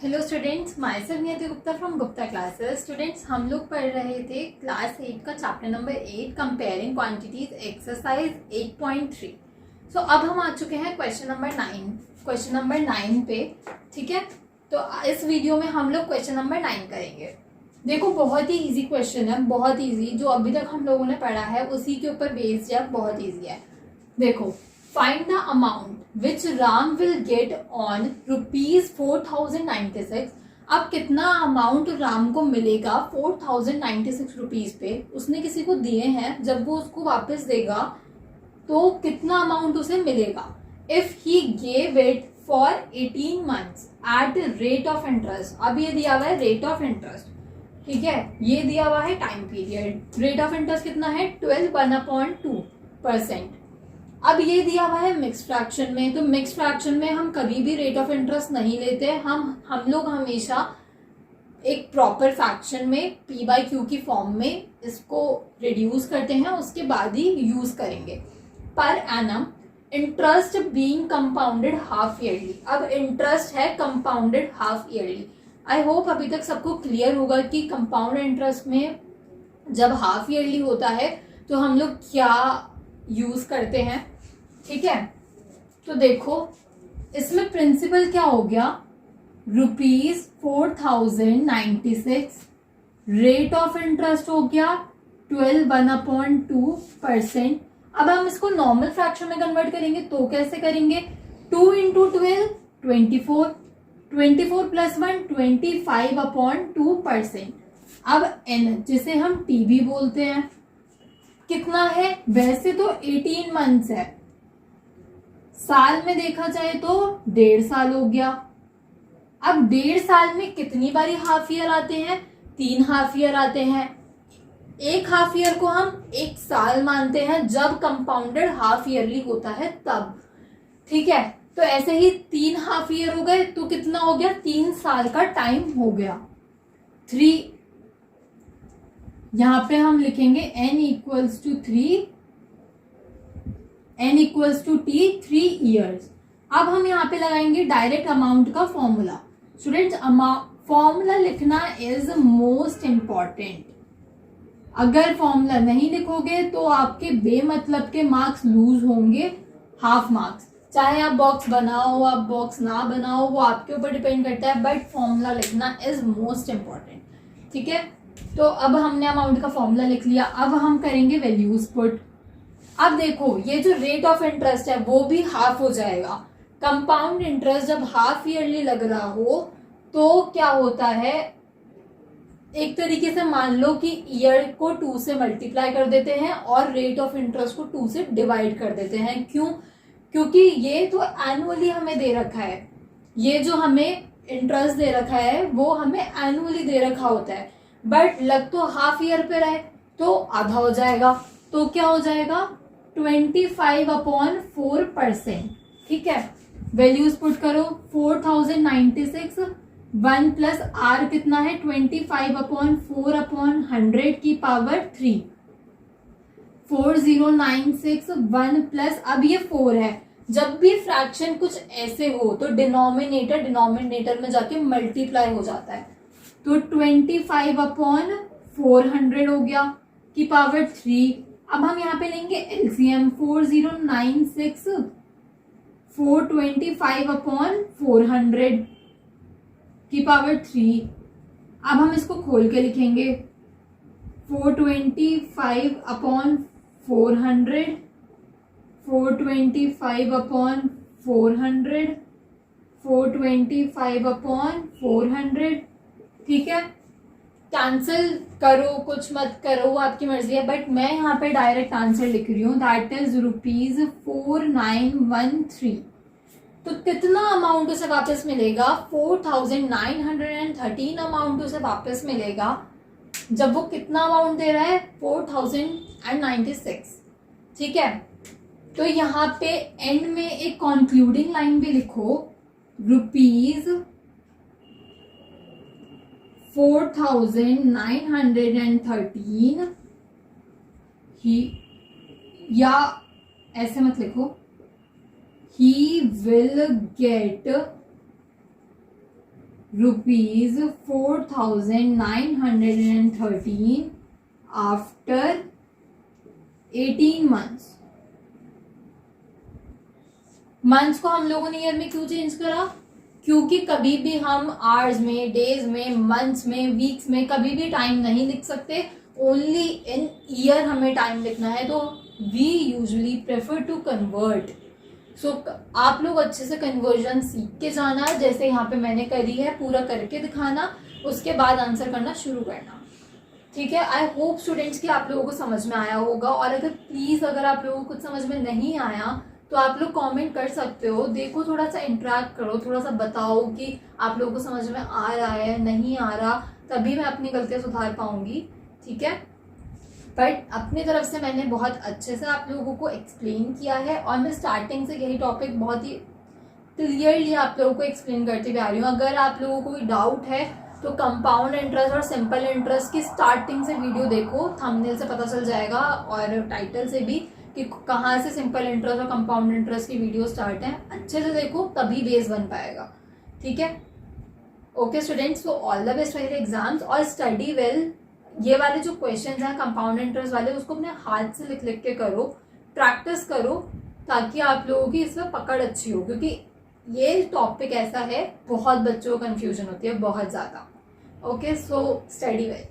Hello students, my self नियति Gupta from Gupta classes. Students, हम लोग पढ़ रहे थे क्लास 8 का chapter number 8 comparing quantities exercise 8.3। सो अब हम आ चुके हैं क्वेश्चन नंबर 9 पे। ठीक है, तो इस वीडियो में हम लोग क्वेश्चन नंबर 9 करेंगे। देखो, बहुत ही इजी क्वेश्चन है, बहुत इजी, जो अभी तक हम लोगों ने पढ़ा है उसी के ऊपर बेस्ड है, बहुत इजी है। देखो, find the amount which Ram will get on ₹4096। अब कितना अमाउंट राम को मिलेगा 4096 रुपीज पे, उसने किसी को दिए हैं, जब वो उसको वापस देगा तो कितना अमाउंट उसे मिलेगा। If he gave it for 18 months at rate of interest. अब ये दिया हुआ है रेट ऑफ इंटरेस्ट, ठीक है, ये दिया हुआ है time period. Rate of interest कितना है 12/1/2%। अब ये दिया हुआ है मिक्स फ्रैक्शन में, तो मिक्स फ्रैक्शन में हम कभी भी रेट ऑफ इंटरेस्ट नहीं लेते। हम लोग हमेशा एक प्रॉपर फ्रैक्शन में p/q की फॉर्म में इसको रिड्यूस करते हैं, उसके बाद ही यूज करेंगे। Per annum interest being compounded half yearly. अब इंटरेस्ट है compounded half yearly. I hope अभी तक सबको क्लियर होगा कि कंपाउंड इंटरेस्ट में जब हाफ ईयरली होता है तो हम लोग क्या यूज करते हैं। ठीक है, तो देखो इसमें प्रिंसिपल क्या हो गया, ₹4096, रेट ऑफ इंटरेस्ट हो गया 12/1/2%। अब हम इसको नॉर्मल फ्रैक्शन में कन्वर्ट करेंगे तो कैसे करेंगे, 2 into 12 24, 24 + 1 25/2%। अब n जिसे हम टी भी बोलते हैं कितना है, वैसे तो 18 मंथ्स है, साल में देखा जाए तो 1.5 साल हो गया। अब 1.5 साल में कितनी बारी हाफ ईयर आते हैं, 3 हाफ ईयर आते हैं। एक हाफ ईयर को हम एक साल मानते हैं जब कंपाउंडेड हाफ ईयरली होता है तब। ठीक है, तो ऐसे ही 3 हाफ ईयर हो गए तो कितना हो गया, 3 साल का टाइम हो गया। 3 यहां पे हम लिखेंगे n = 3, n = t 3 ईयर्स। अब हम यहाँ पे लगाएंगे डायरेक्ट अमाउंट का फॉर्मूला। स्टूडेंट्स, फॉर्मूला लिखना इज मोस्ट इंपॉर्टेंट। अगर फॉर्मूला नहीं लिखोगे तो आपके बेमतलब के मार्क्स लूज होंगे, हाफ मार्क्स। चाहे आप बॉक्स बनाओ आप बॉक्स ना बनाओ, वो आपके ऊपर डिपेंड करता है, बट फॉर्मूला लिखना इज मोस्ट इंपॉर्टेंट। ठीक है, तो अब हमने अमाउंट का फॉर्मूला लिख लिया, अब हम करेंगे वैल्यूज पुट। अब देखो, ये जो रेट ऑफ इंटरेस्ट है वो भी हाफ हो जाएगा। कंपाउंड इंटरेस्ट जब हाफ ईयरली लग रहा हो तो क्या होता है, एक तरीके से मान लो कि ईयर को 2 से मल्टीप्लाई कर देते हैं और रेट ऑफ इंटरेस्ट को 2 से डिवाइड कर देते हैं। क्यों, क्योंकि ये तो एनुअली हमें दे रखा है, ये जो हमें इंटरेस्ट दे रखा है वो हमें एनुअली दे रखा होता है, बट लग तो हाफ ईयर पे रहे तो आधा हो जाएगा, तो क्या हो जाएगा 25/4%। ठीक है, वैल्यूज पुट करो, 4096 1 + r कितना है 25/4/100 की पावर 3, 4096 1 + अब ये 4 है। जब भी फ्रैक्शन कुछ ऐसे हो तो डिनोमिनेटर में जाके मल्टीप्लाई हो जाता है, तो 25/400 हो गया की पावर 3। अब हम यहाँ पे लेंगे एलसीएम, 4096 425/400 की पावर 3। अब हम इसको खोल के लिखेंगे 425/400, 425/400, 425/400। ठीक है, कैंसिल करो कुछ मत करो, वो आपकी मर्जी है, बट मैं यहाँ पे डायरेक्ट आंसर लिख रही हूँ, दैट इज ₹4913। तो कितना अमाउंट उसे वापस मिलेगा, 4913 अमाउंट उसे वापस मिलेगा जब वो कितना अमाउंट दे रहा है 4096। ठीक है, तो यहाँ पे एंड में एक कंक्लूडिंग लाइन भी लिखो, ₹4913 ही, या ऐसे मत लिखो, he will get ₹4,913 after 18 months. Months को हम लोगों ने ईयर में क्यों चेंज करा? क्योंकि कभी भी हम आवर्स में, डेज में, मंथ्स में, वीक्स में कभी भी टाइम नहीं लिख सकते, ओनली इन ईयर हमें टाइम लिखना है। तो we usually prefer to convert. So आप लोग अच्छे से कन्वर्जन सीख के जाना, जैसे यहाँ पे मैंने करी है, पूरा करके दिखाना, उसके बाद आंसर करना शुरू करना। ठीक है, आई होप स्टूडेंट्स कि आप लोगों को समझ में आया होगा। और अगर आप लोगों को कुछ समझ में नहीं आया तो आप लोग कमेंट कर सकते हो। देखो, थोड़ा सा इंटरेक्ट करो, थोड़ा सा बताओ कि आप लोगों को समझ में आ रहा है, नहीं आ रहा, तभी मैं अपनी गलतियां सुधार पाऊंगी। ठीक है, बट अपनी तरफ से मैंने बहुत अच्छे से आप लोगों को एक्सप्लेन किया है, और मैं स्टार्टिंग से यही टॉपिक बहुत ही क्लियरली आप लोगों को एक्सप्लेन करते हुए आ रही हूँ। अगर आप लोगों को कोई डाउट है तो कंपाउंड इंटरेस्ट और सिंपल इंटरेस्ट की स्टार्टिंग से वीडियो देखो, थंबनेल से पता चल जाएगा और टाइटल से भी कि कहाँ से सिंपल इंटरेस्ट और कंपाउंड इंटरेस्ट की वीडियो स्टार्ट है। अच्छे से देखो, तभी बेस बन पाएगा। ठीक है, ओके स्टूडेंट्स, तो all the best for your exams और स्टडी वेल। ये वाले जो क्वेश्चंस हैं कंपाउंड इंटरेस्ट वाले, उसको अपने हाथ से लिख लिख के करो, प्रैक्टिस करो, ताकि आप लोगों की इसमें पकड़ अच्छी हो, क्योंकि ये टॉपिक ऐसा है बहुत बच्चों को कंफ्यूजन होती है बहुत ज़्यादा। Okay, so study well.